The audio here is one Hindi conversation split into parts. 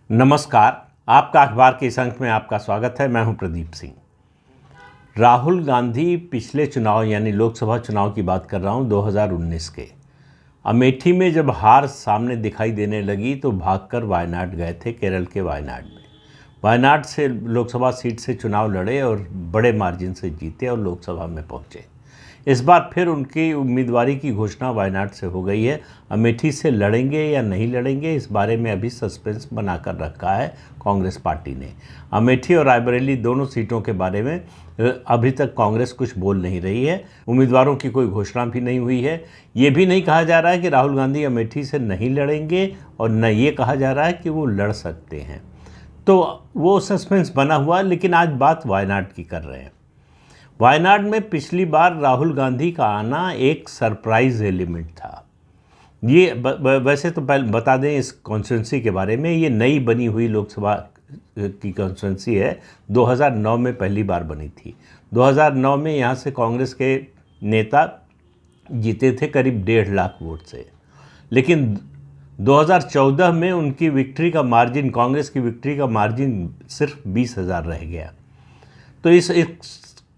नमस्कार। आपका अखबार के इस अंक में आपका स्वागत है। मैं हूं प्रदीप सिंह। राहुल गांधी पिछले चुनाव यानी लोकसभा चुनाव की बात कर रहा हूं 2019 के अमेठी में जब हार सामने दिखाई देने लगी तो भागकर वायनाड गए थे। केरल के वायनाड में वायनाड से लोकसभा सीट से चुनाव लड़े और बड़े मार्जिन से जीते और लोकसभा में पहुंचे। इस बार फिर उनकी उम्मीदवारी की घोषणा वायनाड से हो गई है। अमेठी से लड़ेंगे या नहीं लड़ेंगे, इस बारे में अभी सस्पेंस बनाकर रखा है कांग्रेस पार्टी ने। अमेठी और रायबरेली दोनों सीटों के बारे में अभी तक कांग्रेस कुछ बोल नहीं रही है। उम्मीदवारों की कोई घोषणा भी नहीं हुई है। ये भी नहीं कहा जा रहा है कि राहुल गांधी अमेठी से नहीं लड़ेंगे और न ये कहा जा रहा है कि वो लड़ सकते हैं। तो वो सस्पेंस बना हुआ, लेकिन आज बात वायनाड की कर रहे हैं। वायनाड में पिछली बार राहुल गांधी का आना एक सरप्राइज एलिमेंट था। ये वैसे तो पहले बता दें इस कॉन्स्टिट्यूंसी के बारे में, ये नई बनी हुई लोकसभा की कॉन्स्टिट्यूंसी है। 2009 में पहली बार बनी थी। 2009 में यहाँ से कांग्रेस के नेता जीते थे करीब 1.5 लाख वोट से, लेकिन 2014 में उनकी विक्ट्री का मार्जिन, कांग्रेस की विक्ट्री का मार्जिन सिर्फ 20,000 रह गया। तो इस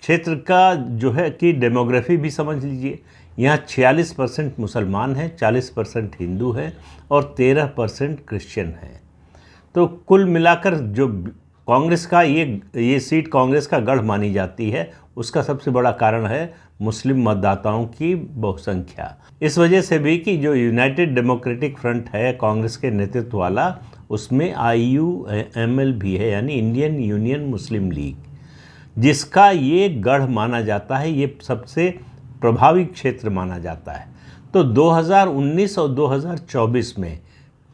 क्षेत्र का जो है कि डेमोग्राफी भी समझ लीजिए। यहाँ 46% मुसलमान हैं, 40% हिंदू हैं और 13% क्रिश्चियन हैं। तो कुल मिलाकर जो कांग्रेस का ये सीट कांग्रेस का गढ़ मानी जाती है, उसका सबसे बड़ा कारण है मुस्लिम मतदाताओं की बहुसंख्या। इस वजह से भी कि जो यूनाइटेड डेमोक्रेटिक फ्रंट है कांग्रेस के नेतृत्व वाला, उसमें IUML भी है, यानी इंडियन यूनियन मुस्लिम लीग, जिसका ये गढ़ माना जाता है, ये सबसे प्रभावी क्षेत्र माना जाता है। तो 2019 और 2024 में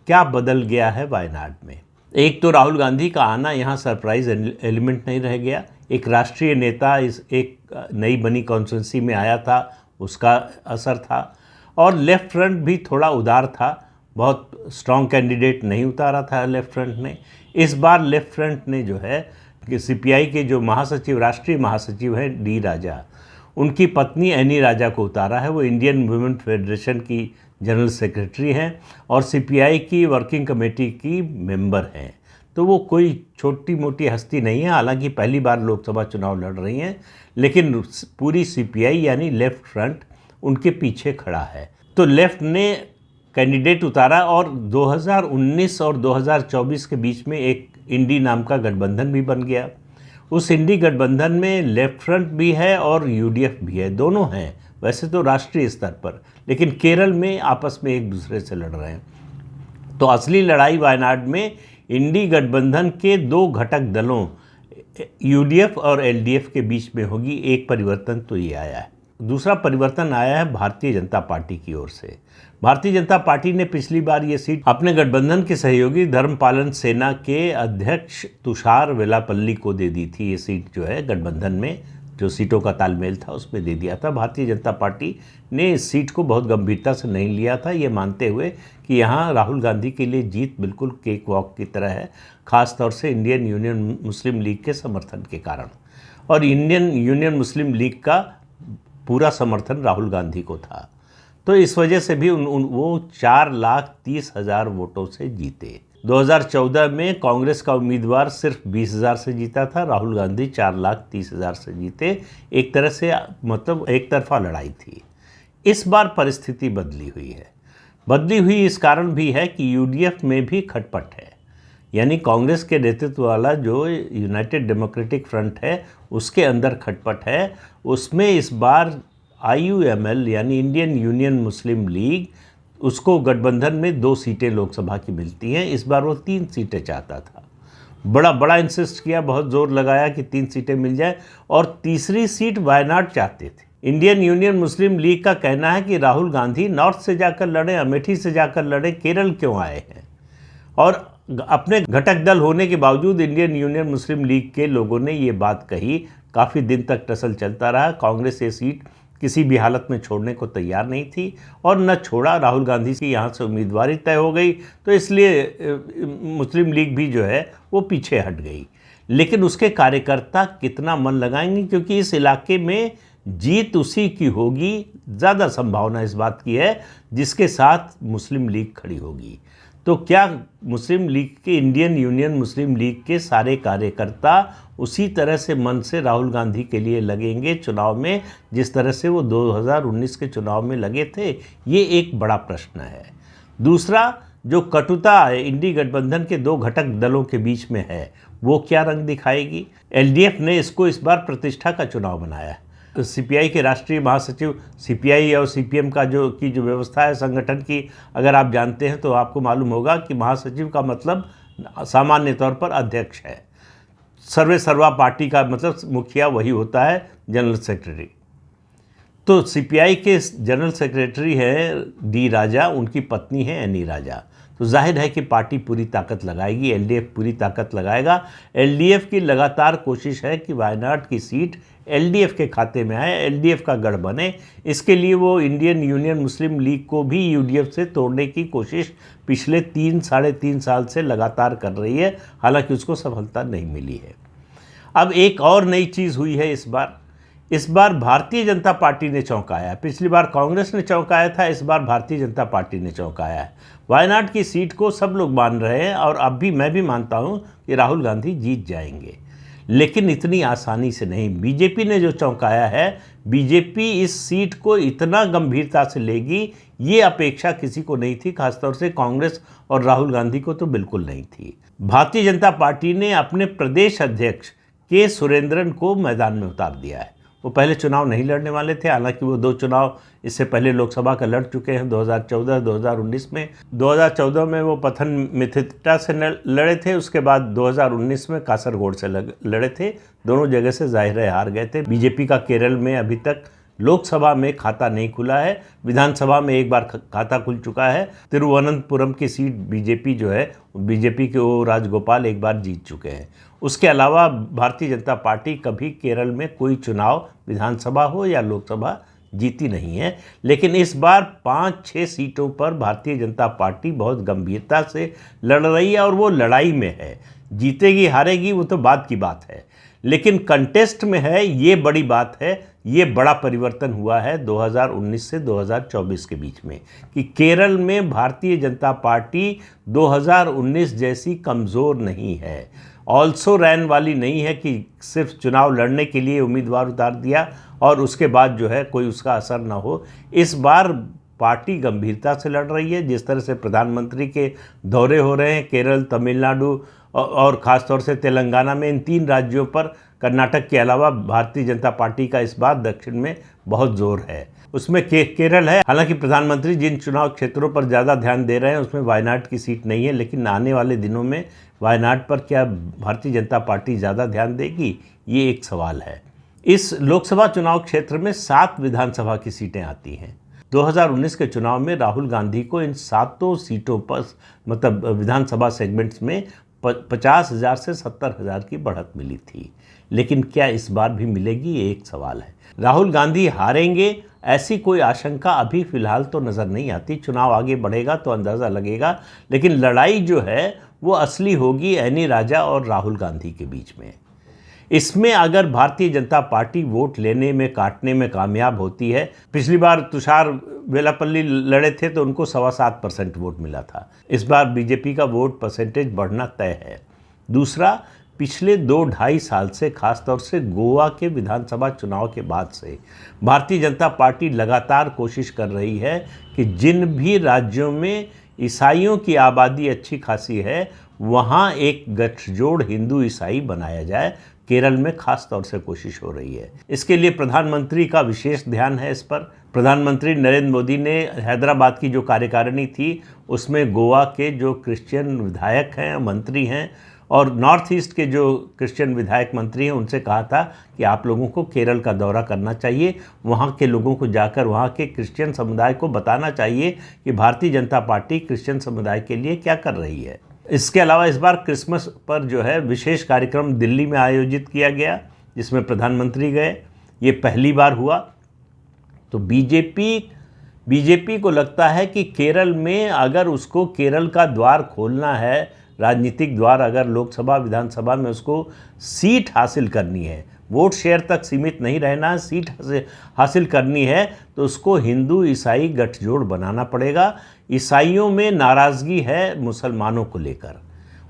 क्या बदल गया है वायनाड में? एक तो राहुल गांधी का आना यहाँ सरप्राइज एलिमेंट नहीं रह गया। एक राष्ट्रीय नेता इस एक नई बनी कॉन्स्टिट्यूंसी में आया था, उसका असर था। और लेफ्ट फ्रंट भी थोड़ा उदार था, बहुत स्ट्रॉन्ग कैंडिडेट नहीं उतारा था लेफ्ट फ्रंट ने। इस बार लेफ्ट फ्रंट ने जो है कि CPI के जो महासचिव, राष्ट्रीय महासचिव हैं D राजा, उनकी पत्नी एनी राजा को उतारा है। वो इंडियन वुमेन फेडरेशन की जनरल सेक्रेटरी हैं और CPI की वर्किंग कमेटी की मेंबर हैं। तो वो कोई छोटी मोटी हस्ती नहीं है। हालांकि पहली बार लोकसभा चुनाव लड़ रही हैं, लेकिन पूरी CPI यानी लेफ्ट फ्रंट उनके पीछे खड़ा है। तो लेफ्ट ने कैंडिडेट उतारा और 2019 और 2024 के बीच में एक इंडी नाम का गठबंधन भी बन गया। उस इंडी गठबंधन में लेफ्ट फ्रंट भी है और UDF भी है, दोनों हैं वैसे तो राष्ट्रीय स्तर पर, लेकिन केरल में आपस में एक दूसरे से लड़ रहे हैं। तो असली लड़ाई वायनाड में इंडी गठबंधन के दो घटक दलों UDF और LDF के बीच में होगी। एक परिवर्तन तो ये आया है। दूसरा परिवर्तन आया है भारतीय जनता पार्टी की ओर से। भारतीय जनता पार्टी ने पिछली बार ये सीट अपने गठबंधन के सहयोगी धर्मपालन सेना के अध्यक्ष तुषार वेलापल्ली को दे दी थी। ये सीट जो है गठबंधन में जो सीटों का तालमेल था उसमें दे दिया था। भारतीय जनता पार्टी ने इस सीट को बहुत गंभीरता से नहीं लिया था, ये मानते हुए कि यहाँ राहुल गांधी के लिए जीत बिल्कुल केक वॉक की तरह है, ख़ास तौर से इंडियन यूनियन मुस्लिम लीग के समर्थन के कारण। और इंडियन यूनियन मुस्लिम लीग का पूरा समर्थन राहुल गांधी को था। तो इस वजह से भी वो 4,30,000 वोटों से जीते। 2014 में कांग्रेस का उम्मीदवार सिर्फ 20,000 से जीता था, राहुल गांधी 4,30,000 से जीते। एक तरह से मतलब एक तरफा लड़ाई थी। इस बार परिस्थिति बदली हुई है। बदली हुई इस कारण भी है कि UDF में भी खटपट है, यानी कांग्रेस के नेतृत्व वाला जो यूनाइटेड डेमोक्रेटिक फ्रंट है उसके अंदर खटपट है। उसमें इस बार IUML यानी इंडियन यूनियन मुस्लिम लीग, उसको गठबंधन में 2 सीटें लोकसभा की मिलती हैं। इस बार वो 3 सीटें चाहता था। बड़ा इंसिस्ट किया, बहुत जोर लगाया कि 3 सीटें मिल जाए और तीसरी सीट वायनाड चाहते थे। इंडियन यूनियन मुस्लिम लीग का कहना है कि राहुल गांधी नॉर्थ से जाकर लड़े, अमेठी से जाकर लड़े, केरल क्यों आए हैं? और अपने घटक दल होने के बावजूद इंडियन यूनियन मुस्लिम लीग के लोगों ने ये बात कही। काफ़ी दिन तक टसल चलता रहा। कांग्रेस ये सीट किसी भी हालत में छोड़ने को तैयार नहीं थी और न छोड़ा। राहुल गांधी की यहाँ से उम्मीदवारी तय हो गई, तो इसलिए मुस्लिम लीग भी जो है वो पीछे हट गई। लेकिन उसके कार्यकर्ता कितना मन लगाएंगे, क्योंकि इस इलाके में जीत उसी की होगी। ज़्यादा संभावना इस बात की है जिसके साथ मुस्लिम लीग खड़ी होगी। तो क्या मुस्लिम लीग के, इंडियन यूनियन मुस्लिम लीग के सारे कार्यकर्ता उसी तरह से मन से राहुल गांधी के लिए लगेंगे चुनाव में जिस तरह से वो 2019 के चुनाव में लगे थे? ये एक बड़ा प्रश्न है। दूसरा, जो कटुता इंडी गठबंधन के दो घटक दलों के बीच में है वो क्या रंग दिखाएगी? एलडीएफ ने इसको इस बार प्रतिष्ठा का चुनाव बनाया है। सीपीआई के राष्ट्रीय महासचिव, सीपीआई और सीपीएम का जो व्यवस्था है संगठन की, अगर आप जानते हैं तो आपको मालूम होगा कि महासचिव का मतलब सामान्य तौर पर अध्यक्ष है। सर्वे सर्वा पार्टी का मतलब मुखिया वही होता है, जनरल सेक्रेटरी। तो सीपीआई के जनरल सेक्रेटरी है डी राजा, उनकी पत्नी है एनी राजा। तो जाहिर है कि पार्टी पूरी ताकत लगाएगी, एलडीएफ पूरी ताकत लगाएगा। एलडीएफ की लगातार कोशिश है कि वायनाड की सीट एलडीएफ के खाते में आए, एलडीएफ का गढ़ बने। इसके लिए वो इंडियन यूनियन मुस्लिम लीग को भी यूडीएफ से तोड़ने की कोशिश पिछले 3-3.5 साल से लगातार कर रही है, हालांकि उसको सफलता नहीं मिली है। अब एक और नई चीज़ हुई है इस बार भारतीय जनता पार्टी ने चौंकाया है। पिछली बार कांग्रेस ने चौंकाया था, इस बार भारतीय जनता पार्टी ने चौंकाया है। वायनाड की सीट को सब लोग मान रहे हैं और अब भी मैं भी मानता हूं कि राहुल गांधी जीत जाएंगे, लेकिन इतनी आसानी से नहीं। बीजेपी ने जो चौंकाया है, बीजेपी इस सीट को इतना गंभीरता से लेगी, ये अपेक्षा किसी को नहीं थी, खासतौर से कांग्रेस और राहुल गांधी को तो बिल्कुल नहीं थी। भारतीय जनता पार्टी ने अपने प्रदेश अध्यक्ष के सुरेंद्रन को मैदान में उतार दिया है। वो पहले चुनाव नहीं लड़ने वाले थे, हालांकि वो 2 चुनाव इससे पहले लोकसभा का लड़ चुके हैं, 2014-2019 में। 2014 में वो पथन मिथिटा से लड़े थे, उसके बाद 2019 में कासरगोड से लड़े थे। दोनों जगह से जाहिर है हार गए थे। बीजेपी का केरल में अभी तक लोकसभा में खाता नहीं खुला है, विधानसभा में एक बार खाता खुल चुका है। तिरुवनंतपुरम की सीट बीजेपी जो है, बीजेपी के ओ राजगोपाल एक बार जीत चुके हैं। उसके अलावा भारतीय जनता पार्टी कभी केरल में कोई चुनाव, विधानसभा हो या लोकसभा, जीती नहीं है। लेकिन इस बार 5-6 सीटों पर भारतीय जनता पार्टी बहुत गंभीरता से लड़ रही है और वो लड़ाई में है। जीतेगी हारेगी वो तो बाद की बात है, लेकिन कंटेस्ट में है, ये बड़ी बात है। ये बड़ा परिवर्तन हुआ है 2019 से 2024 के बीच में कि केरल में भारतीय जनता पार्टी 2019 जैसी कमज़ोर नहीं है, ऑल्सो रैन वाली नहीं है कि सिर्फ चुनाव लड़ने के लिए उम्मीदवार उतार दिया और उसके बाद जो है कोई उसका असर ना हो। इस बार पार्टी गंभीरता से लड़ रही है। जिस तरह से प्रधानमंत्री के दौरे हो रहे हैं केरल, तमिलनाडु और ख़ासतौर से तेलंगाना में, इन 3 राज्यों पर, कर्नाटक के अलावा भारतीय जनता पार्टी का इस बार दक्षिण में बहुत जोर है। उसमें केरल है। हालांकि प्रधानमंत्री जिन चुनाव क्षेत्रों पर ज़्यादा ध्यान दे रहे हैं उसमें वायनाड की सीट नहीं है, लेकिन आने वाले दिनों में वायनाड पर क्या भारतीय जनता पार्टी ज़्यादा ध्यान देगी, ये एक सवाल है। इस लोकसभा चुनाव क्षेत्र में 7 विधानसभा की सीटें आती हैं। 2019 के चुनाव में राहुल गांधी को इन 7 सीटों पर, मतलब विधानसभा सेगमेंट्स में 50,000 से 70,000 की बढ़त मिली थी, लेकिन क्या इस बार भी मिलेगी, ये एक सवाल है। राहुल गांधी हारेंगे ऐसी कोई आशंका अभी फ़िलहाल तो नज़र नहीं आती। चुनाव आगे बढ़ेगा तो अंदाज़ा लगेगा, लेकिन लड़ाई जो है वो असली होगी एनी राजा और राहुल गांधी के बीच में। इसमें अगर भारतीय जनता पार्टी वोट लेने में, काटने में कामयाब होती है, पिछली बार तुषार वेलापल्ली लड़े थे तो उनको 7.25% वोट मिला था, इस बार बीजेपी का वोट परसेंटेज बढ़ना तय है। दूसरा, पिछले 2-2.5 साल से, खासतौर से गोवा के विधानसभा चुनाव के बाद से, भारतीय जनता पार्टी लगातार कोशिश कर रही है कि जिन भी राज्यों में ईसाइयों की आबादी अच्छी खासी है वहाँ एक गठजोड़ हिंदू ईसाई बनाया जाए। केरल में खास तौर से कोशिश हो रही है। इसके लिए प्रधानमंत्री का विशेष ध्यान है इस पर। प्रधानमंत्री नरेंद्र मोदी ने हैदराबाद की जो कार्यकारिणी थी उसमें गोवा के जो क्रिश्चियन विधायक हैं, मंत्री हैं और नॉर्थ ईस्ट के जो क्रिश्चियन विधायक मंत्री हैं उनसे कहा था कि आप लोगों को केरल का दौरा करना चाहिए, वहाँ के लोगों को जाकर वहाँ के क्रिश्चियन समुदाय को बताना चाहिए कि भारतीय जनता पार्टी क्रिश्चियन समुदाय के लिए क्या कर रही है। इसके अलावा इस बार क्रिसमस पर जो है विशेष कार्यक्रम दिल्ली में आयोजित किया गया जिसमें प्रधानमंत्री गए, ये पहली बार हुआ। तो बीजेपी को लगता है कि केरल में अगर उसको केरल का द्वार खोलना है, राजनीतिक द्वार, अगर लोकसभा विधानसभा में उसको सीट हासिल करनी है, वोट शेयर तक सीमित नहीं रहना है, सीट हासिल करनी है, तो उसको हिंदू ईसाई गठजोड़ बनाना पड़ेगा। ईसाइयों में नाराज़गी है मुसलमानों को लेकर,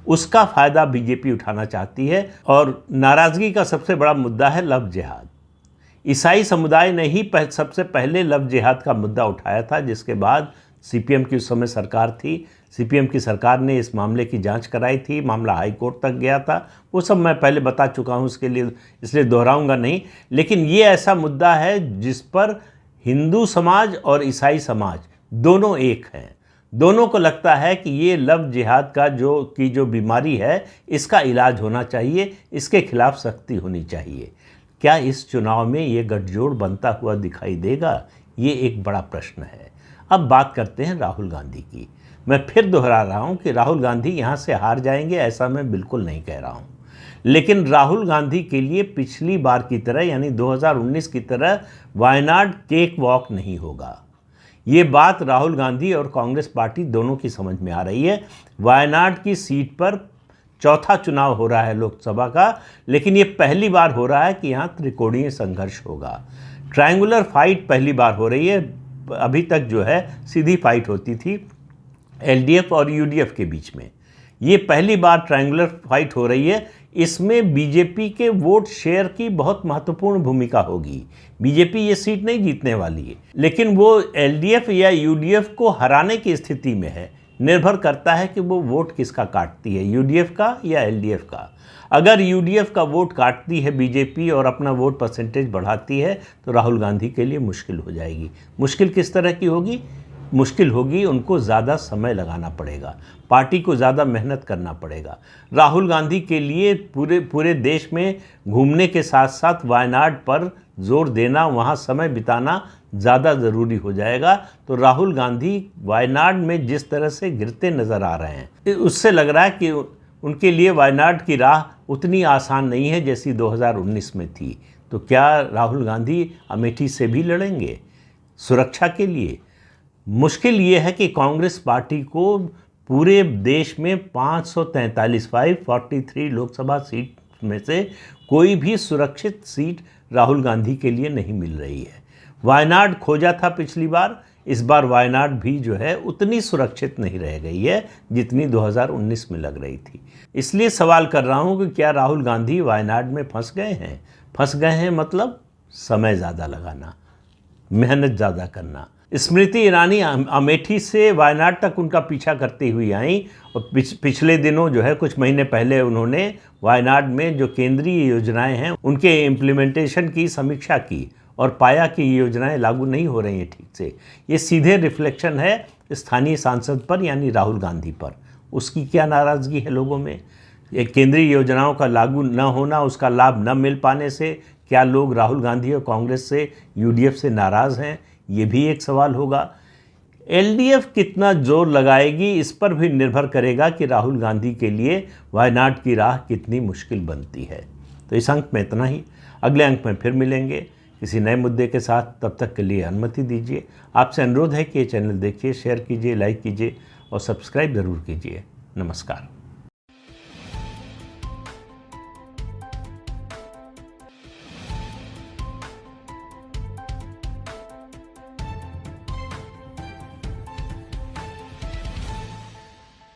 उसका फ़ायदा बीजेपी उठाना चाहती है। और नाराज़गी का सबसे बड़ा मुद्दा है लव जिहाद। ईसाई समुदाय ने ही सबसे पहले लव जिहाद का मुद्दा उठाया था, जिसके बाद सीपीएम की उस समय सरकार थी। सीपीएम की सरकार ने इस मामले की जांच कराई थी, मामला हाई कोर्ट तक गया था। वो सब मैं पहले बता चुका हूँ, उसके लिए इसलिए दोहराऊंगा नहीं। लेकिन ये ऐसा मुद्दा है जिस पर हिंदू समाज और ईसाई समाज दोनों एक हैं। दोनों को लगता है कि ये लव जिहाद का जो बीमारी है, इसका इलाज होना चाहिए, इसके खिलाफ सख्ती होनी चाहिए। क्या इस चुनाव में ये गठजोड़ बनता हुआ दिखाई देगा? ये एक बड़ा प्रश्न है। अब बात करते हैं राहुल गांधी की। मैं फिर दोहरा रहा हूँ कि राहुल गांधी यहाँ से हार जाएंगे, ऐसा मैं बिल्कुल नहीं कह रहा हूँ। लेकिन राहुल गांधी के लिए पिछली बार की तरह, यानी 2019 की तरह वायनाड केक वॉक नहीं होगा। ये बात राहुल गांधी और कांग्रेस पार्टी दोनों की समझ में आ रही है। वायनाड की सीट पर चौथा चुनाव हो रहा है लोकसभा का, लेकिन ये पहली बार हो रहा है कि यहाँ त्रिकोणीय संघर्ष होगा। ट्रायंगुलर फाइट पहली बार हो रही है। अभी तक जो है सीधी फाइट होती थी एलडीएफ और यूडीएफ के बीच में। ये पहली बार ट्रायंगुलर फाइट हो रही है। इसमें बीजेपी के वोट शेयर की बहुत महत्वपूर्ण भूमिका होगी। बीजेपी ये सीट नहीं जीतने वाली है, लेकिन वो एलडीएफ या यूडीएफ को हराने की स्थिति में है। निर्भर करता है कि वो वोट किसका काटती है, यूडीएफ का या एलडीएफ का। अगर यूडीएफ का वोट काटती है बीजेपी और अपना वोट परसेंटेज बढ़ाती है, तो राहुल गांधी के लिए मुश्किल हो जाएगी। मुश्किल किस तरह की होगी? मुश्किल होगी, उनको ज़्यादा समय लगाना पड़ेगा, पार्टी को ज़्यादा मेहनत करना पड़ेगा। राहुल गांधी के लिए पूरे देश में घूमने के साथ साथ वायनाड पर जोर देना, वहाँ समय बिताना ज़्यादा ज़रूरी हो जाएगा। तो राहुल गांधी वायनाड में जिस तरह से गिरते नज़र आ रहे हैं, उससे लग रहा है कि उनके लिए वायनाड की राह उतनी आसान नहीं है जैसी 2019 में थी। तो क्या राहुल गांधी अमेठी से भी लड़ेंगे सुरक्षा के लिए? मुश्किल ये है कि कांग्रेस पार्टी को पूरे देश में 543 लोकसभा सीट में से कोई भी सुरक्षित सीट राहुल गांधी के लिए नहीं मिल रही है। वायनाड खोजा था पिछली बार, इस बार वायनाड भी जो है उतनी सुरक्षित नहीं रह गई है जितनी 2019 में लग रही थी। इसलिए सवाल कर रहा हूँ कि क्या राहुल गांधी वायनाड में फंस गए हैं? फंस गए हैं मतलब समय ज़्यादा लगाना, मेहनत ज़्यादा करना। स्मृति ईरानी अमेठी से वायनाड तक उनका पीछा करती हुई आई और पिछले दिनों जो है कुछ महीने पहले उन्होंने वायनाड में जो केंद्रीय योजनाएं हैं उनके इम्प्लीमेंटेशन की समीक्षा की और पाया कि ये योजनाएं लागू नहीं हो रही हैं ठीक से। ये सीधे रिफ्लेक्शन है स्थानीय सांसद पर, यानी राहुल गांधी पर। उसकी क्या नाराज़गी है लोगों में? ये केंद्रीय योजनाओं का लागू न होना, उसका लाभ न मिल पाने से क्या लोग राहुल गांधी और कांग्रेस से, यूडीएफ से नाराज़ हैं? ये भी एक सवाल होगा। एलडीएफ कितना जोर लगाएगी, इस पर भी निर्भर करेगा कि राहुल गांधी के लिए वायनाड की राह कितनी मुश्किल बनती है। तो इस अंक में इतना ही। अगले अंक में फिर मिलेंगे किसी नए मुद्दे के साथ। तब तक के लिए अनुमति दीजिए। आपसे अनुरोध है कि ये चैनल देखिए, शेयर कीजिए, लाइक कीजिए और सब्सक्राइब ज़रूर कीजिए। नमस्कार।